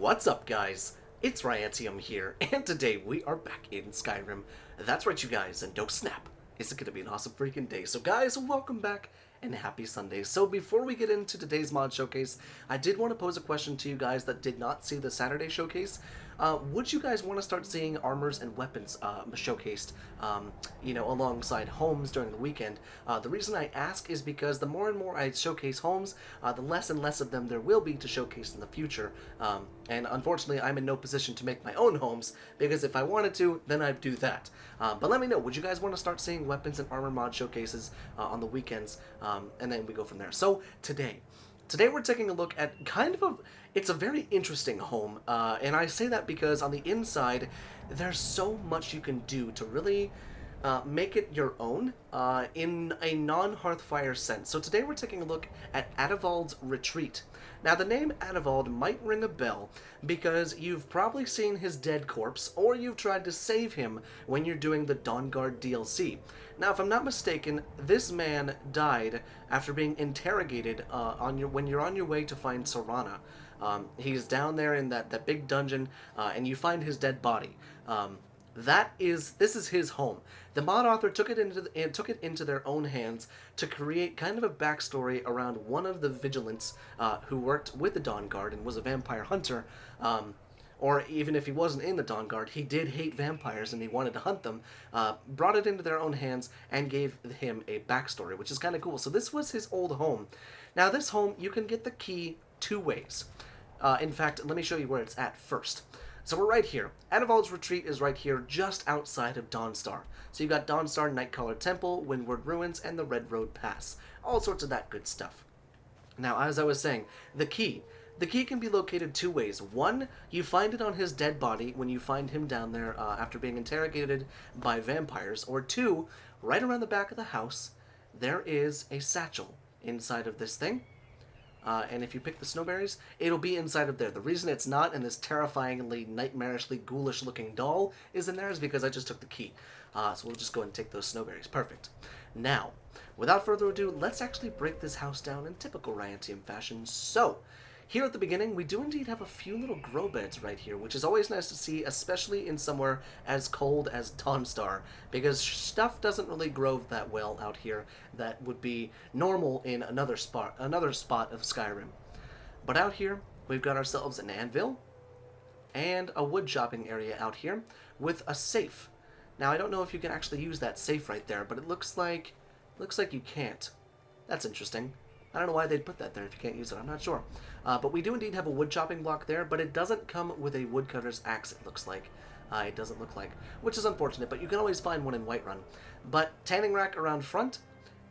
What's up, guys? It's Ryantium here, and today we are back in Skyrim. That's right, you guys, and don't snap. It's gonna be an awesome freaking day. So guys, welcome back, and happy Sunday. So before we get into today's mod showcase, I did want to pose a question to you guys that did not see the Saturday showcase. Would you guys want to start seeing armors and weapons showcased, alongside homes during the weekend? The reason I ask is because the more and more I showcase homes, the less and less of them there will be to showcase in the future. And unfortunately, I'm in no position to make my own homes, because if I wanted to, then I'd do that. But let me know, would you guys want to start seeing weapons and armor mod showcases on the weekends? And then we go from there. So today we're taking a look at it's a very interesting home, and I say that because on the inside, there's so much you can do to really make it your own in a non-Hearthfire sense. So today we're taking a look at ADAVALD'S Retreat. Now the name ADAVALD might ring a bell because you've probably seen his dead corpse, or you've tried to save him when you're doing the Dawnguard DLC. Now if I'm not mistaken, this man died after being interrogated when you're on your way to find Serana. He's down there in that big dungeon, and you find his dead body. This is his home. The mod author took it into their own hands to create kind of a backstory around one of the vigilants who worked with the Dawnguard and was a vampire hunter. Or even if he wasn't in the Dawnguard, he did hate vampires and he wanted to hunt them. Brought it into their own hands and gave him a backstory, which is kind of cool. So this was his old home. Now this home, you can get the key two ways. In fact, let me show you where it's at first. So we're right here. ADAVALD'S Retreat is right here, just outside of Dawnstar. So you've got Dawnstar, Nightcaller Temple, Windward Ruins, and the Red Road Pass. All sorts of that good stuff. Now, as I was saying, the key can be located two ways. One, you find it on his dead body when you find him down there after being interrogated by vampires. Or two, right around the back of the house, there is a satchel inside of this thing. And if you pick the snowberries, it'll be inside of there. The reason it's not in this terrifyingly, nightmarishly, ghoulish-looking doll is in there is because I just took the key. So we'll just go and take those snowberries. Perfect. Now, without further ado, let's actually break this house down in typical Ryantium fashion. So, here at the beginning, we do indeed have a few little grow beds right here, which is always nice to see, especially in somewhere as cold as Dawnstar, because stuff doesn't really grow that well out here that would be normal in another spot of Skyrim. But out here, we've got ourselves an anvil and a wood chopping area out here with a safe. Now, I don't know if you can actually use that safe right there, but it looks like you can't. That's interesting. I don't know why they'd put that there if you can't use it. I'm not sure. But we do indeed have a wood chopping block there, but it doesn't come with a woodcutter's axe, it looks like. It doesn't look like, which is unfortunate, but you can always find one in Whiterun. But tanning rack around front,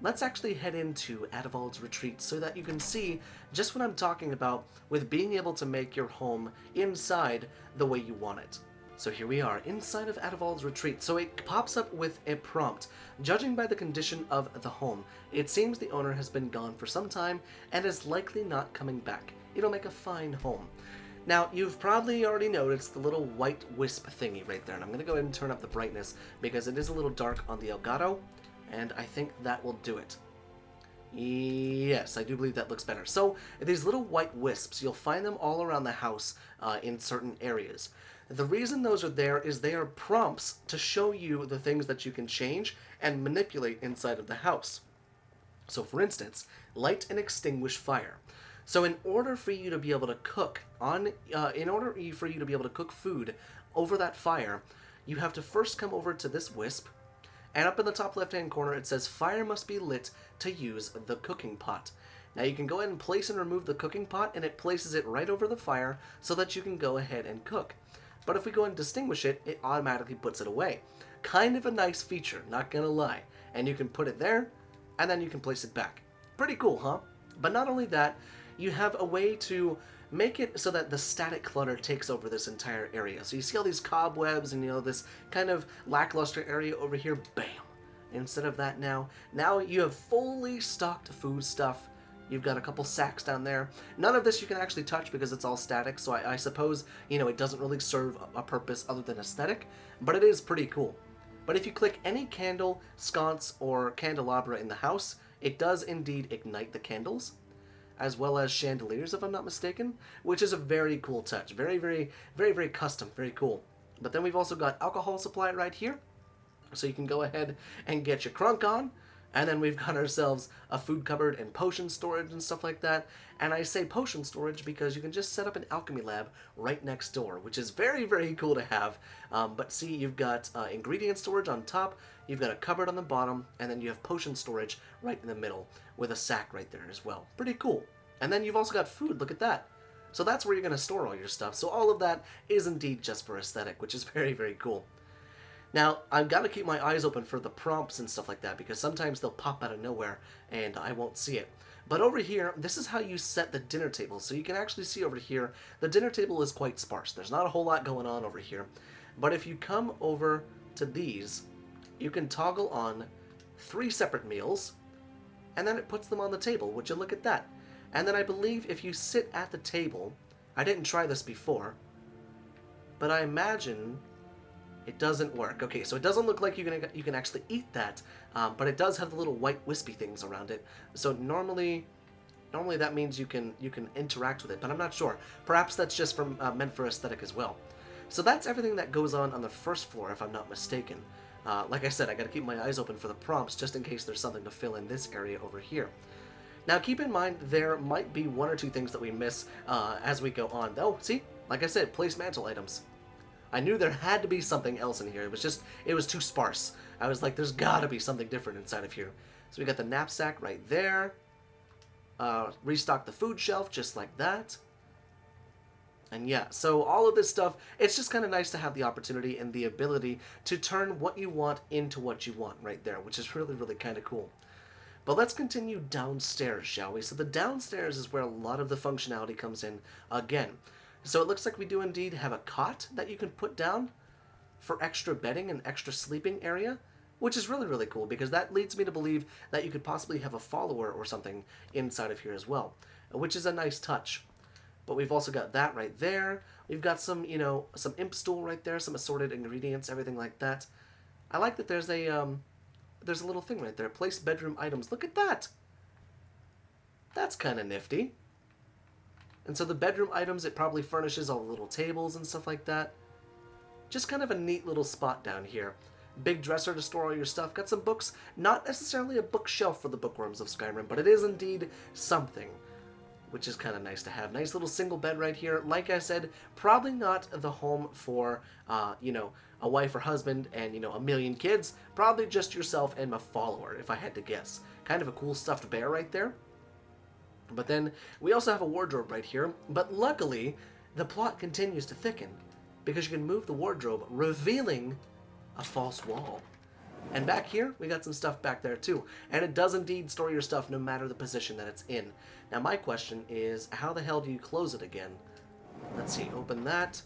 let's actually head into ADAVALD'S Retreat so that you can see just what I'm talking about with being able to make your home inside the way you want it. So here we are, inside of ADAVALD'S Retreat. So it pops up with a prompt. Judging by the condition of the home, it seems the owner has been gone for some time and is likely not coming back. It'll make a fine home. Now, you've probably already noticed the little white wisp thingy right there, and I'm going to go ahead and turn up the brightness because it is a little dark on the Elgato, and I think that will do it. Yes, I do believe that looks better. So, these little white wisps, you'll find them all around the house in certain areas. The reason those are there is they are prompts to show you the things that you can change and manipulate inside of the house. So for instance, light and extinguish fire. So in order for you to be able to cook food over that fire, you have to first come over to this wisp, and up in the top left-hand corner it says fire must be lit to use the cooking pot. Now you can go ahead and place and remove the cooking pot, and it places it right over the fire so that you can go ahead and cook. But if we go and distinguish it, it automatically puts it away. Kind of a nice feature, not gonna lie. And you can put it there, and then you can place it back. Pretty cool, huh? But not only that, you have a way to make it so that the static clutter takes over this entire area. So you see all these cobwebs and this kind of lackluster area over here, bam! Instead of that now you have fully stocked food stuff. You've got a couple sacks down there. None of this you can actually touch because it's all static, so I suppose, it doesn't really serve a purpose other than aesthetic, but it is pretty cool. But if you click any candle, sconce, or candelabra in the house, it does indeed ignite the candles. as well as chandeliers, if I'm not mistaken, which is a very cool touch. Very, very, very, very custom. Very cool. But then we've also got alcohol supply right here, so you can go ahead and get your crunk on. And then we've got ourselves a food cupboard and potion storage and stuff like that. And I say potion storage because you can just set up an alchemy lab right next door, which is very, very cool to have. But see, you've got ingredient storage on top, you've got a cupboard on the bottom, and then you have potion storage right in the middle with a sack right there as well. Pretty cool. And then you've also got food, look at that. So that's where you're going to store all your stuff. So all of that is indeed just for aesthetic, which is very, very cool. Now, I've got to keep my eyes open for the prompts and stuff like that, because sometimes they'll pop out of nowhere and I won't see it. But over here, this is how you set the dinner table. So you can actually see over here, the dinner table is quite sparse. There's not a whole lot going on over here. But if you come over to these, you can toggle on 3 separate meals, and then it puts them on the table. Would you look at that? And then I believe if you sit at the table, I didn't try this before, but I imagine it doesn't work. Okay, so it doesn't look like you can actually eat that, but it does have the little white wispy things around it. So normally that means you can interact with it, but I'm not sure. Perhaps that's just meant for aesthetic as well. So that's everything that goes on the first floor, if I'm not mistaken. Like I said, I got to keep my eyes open for the prompts just in case there's something to fill in this area over here. Now keep in mind there might be 1 or 2 things that we miss as we go on. Oh, see, like I said, place mantle items. I knew there had to be something else in here. It was too sparse. I was like, there's gotta be something different inside of here. So we got the knapsack right there. Restock the food shelf just like that. And yeah, so all of this stuff, it's just kind of nice to have the opportunity and the ability to turn what you want into what you want right there, which is really, really kind of cool. But let's continue downstairs, shall we? So the downstairs is where a lot of the functionality comes in again. So it looks like we do indeed have a cot that you can put down for extra bedding and extra sleeping area, which is really, really cool because that leads me to believe that you could possibly have a follower or something inside of here as well, which is a nice touch. But we've also got that right there. We've got some, some imp stool right there, some assorted ingredients, everything like that. I like that there's a little thing right there. Place bedroom items. Look at that. That's kind of nifty. And so the bedroom items, it probably furnishes all the little tables and stuff like that. Just kind of a neat little spot down here. Big dresser to store all your stuff. Got some books. Not necessarily a bookshelf for the bookworms of Skyrim, but it is indeed something, which is kind of nice to have. Nice little single bed right here. Like I said, probably not the home for, a wife or husband and, a million kids. Probably just yourself and a follower, if I had to guess. Kind of a cool stuffed bear right there. But then we also have a wardrobe right here, but luckily the plot continues to thicken because you can move the wardrobe, revealing a false wall. And back here, we got some stuff back there too, and it does indeed store your stuff no matter the position that it's in. Now my question is, how the hell do you close it again? Let's see, open that,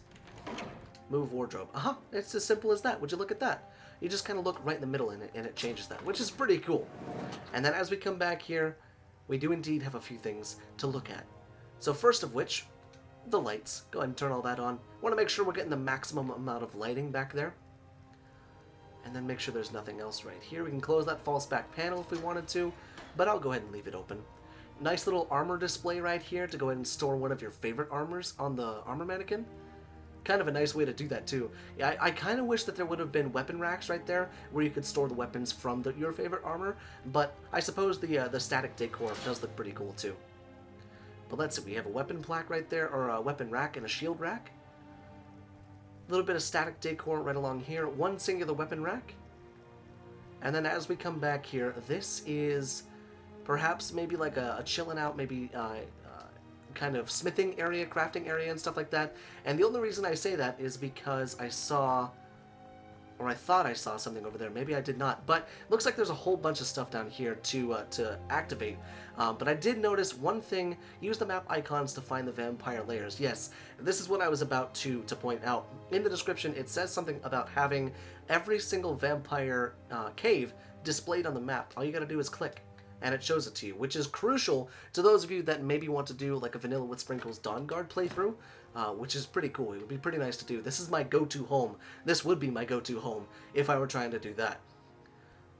move wardrobe. It's as simple as that. Would you look at that? You just kind of look right in the middle in it, and it changes that, which is pretty cool. And then as we come back here, we do indeed have a few things to look at. So first of which, the lights. Go ahead and turn all that on. Want to make sure we're getting the maximum amount of lighting back there. And then make sure there's nothing else right here. We can close that false back panel if we wanted to, but I'll go ahead and leave it open. Nice little armor display right here to go ahead and store one of your favorite armors on the armor mannequin. Kind of a nice way to do that too. Yeah, I kind of wish that there would have been weapon racks right there where you could store the weapons from your favorite armor, but I suppose the static decor does look pretty cool too. But let's see, we have a weapon plaque right there, or a weapon rack and a shield rack. A little bit of static decor right along here, one singular weapon rack. And then as we come back here, this is perhaps maybe like a chilling out, maybe kind of smithing area, crafting area and stuff like that. And the only reason I say that is because I saw, or I thought I saw something over there. Maybe I did not, but looks like there's a whole bunch of stuff down here to activate. But I did notice one thing: use the map icons to find the vampire lairs. Yes, this is what I was about to point out. In the description, it says something about having every single vampire cave displayed on the map. All you gotta do is click, and it shows it to you, which is crucial to those of you that maybe want to do like a Vanilla with Sprinkles Dawn Guard playthrough, which is pretty cool. It would be pretty nice to do. This is my go-to home. This would be my go-to home if I were trying to do that.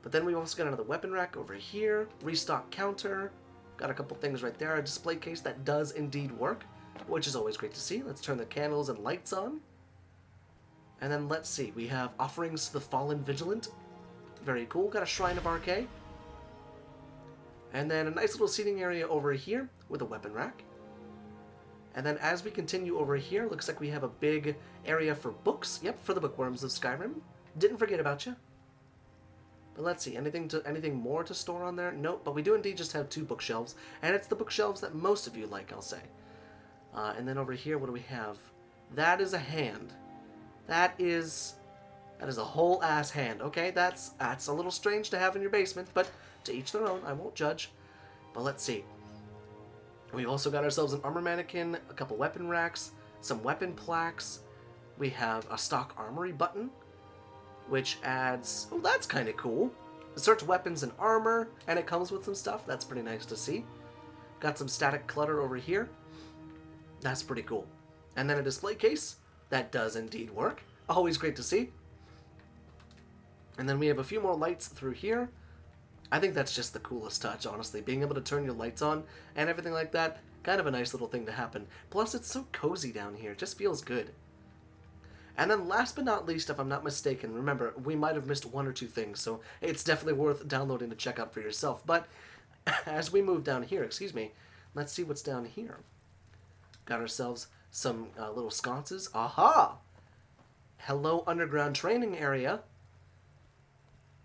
But then we've also got another weapon rack over here, restock counter, Got a couple things right there. A display case that does indeed work, which is always great to see. Let's turn the candles and lights on. And then let's see. We have offerings to the fallen vigilant. Very cool. Got a Shrine of RK. And then a nice little seating area over here with a weapon rack. And then as we continue over here, looks like we have a big area for books. Yep, for the bookworms of Skyrim. Didn't forget about you. But let's see, anything more to store on there? Nope, but we do indeed just have 2 bookshelves, and it's the bookshelves that most of you like, I'll say. And then over here, what do we have? That is a hand. That is a whole ass hand. Okay, that's a little strange to have in your basement, but to each their own. I won't judge. But let's see. We've also got ourselves an armor mannequin, a couple weapon racks, some weapon plaques. We have a stock armory button, which adds... Oh, that's kind of cool. Search weapons and armor, and it comes with some stuff. That's pretty nice to see. Got some static clutter over here. That's pretty cool. And then a display case. That does indeed work. Always great to see. And then we have a few more lights through here. I think that's just the coolest touch, honestly. Being able to turn your lights on and everything like that. Kind of a nice little thing to happen. Plus, it's so cozy down here. It just feels good. And then last but not least, if I'm not mistaken, remember, we might have missed 1 or 2 things, so it's definitely worth downloading to check out for yourself. But as we move down here, let's see what's down here. Got ourselves some little sconces. Aha! Hello, underground training area.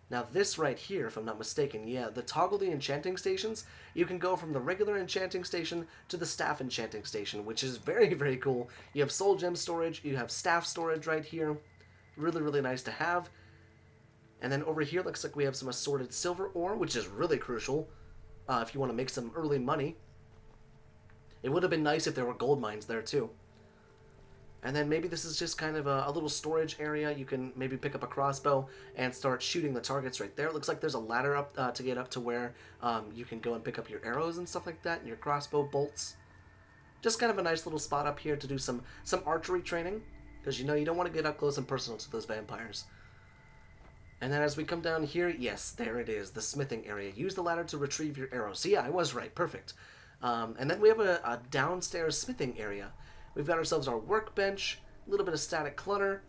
Now this right here, if I'm not mistaken, yeah, the toggle the enchanting stations, you can go from the regular enchanting station to the staff enchanting station, which is very, very cool. You have soul gem storage, you have staff storage right here. Really, really nice to have. And then over here, looks like we have some assorted silver ore, which is really crucial if you want to make some early money. It would have been nice if there were gold mines there too. And then maybe this is just kind of a little storage area. You can maybe pick up a crossbow and start shooting the targets right there. It looks like there's a ladder up to get up to where you can go and pick up your arrows and stuff like that, and your crossbow bolts. Just kind of a nice little spot up here to do some archery training, because you know you don't want to get up close and personal to those vampires. And then as we come down here, yes, there it is, the smithing area. Use the ladder to retrieve your arrows. So yeah, I was right, perfect. And then we have a downstairs smithing area. We've got ourselves our workbench, a little bit of static clutter,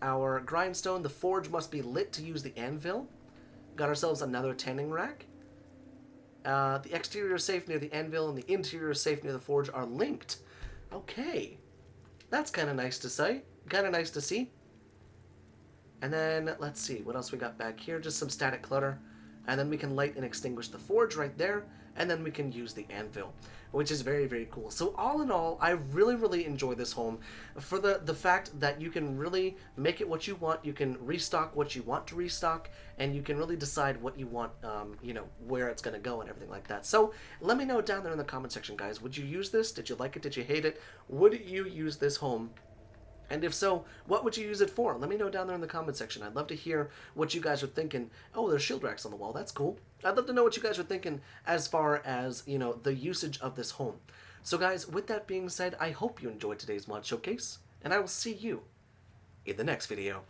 our grindstone. The forge must be lit to use the anvil. Got ourselves another tanning rack. The exterior safe near the anvil and the interior safe near the forge are linked. Okay. That's kind of nice to say. Kind of nice to see. And then, let's see, what else we got back here? Just some static clutter. And then we can light and extinguish the forge right there. And then we can use the anvil, which is very, very cool. So all in all, I really, really enjoy this home for the fact that you can really make it what you want. You can restock what you want to restock, and you can really decide what you want, you know, where it's going to go and everything like that. So let me know down there in the comment section, guys. Would you use this? Did you like it? Did you hate it? Would you use this home? And if so, what would you use it for? Let me know down there in the comment section. I'd love to hear what you guys are thinking. Oh, there's shield racks on the wall. That's cool. I'd love to know what you guys are thinking as far as, you know, the usage of this home. So guys, with that being said, I hope you enjoyed today's mod showcase, and I will see you in the next video.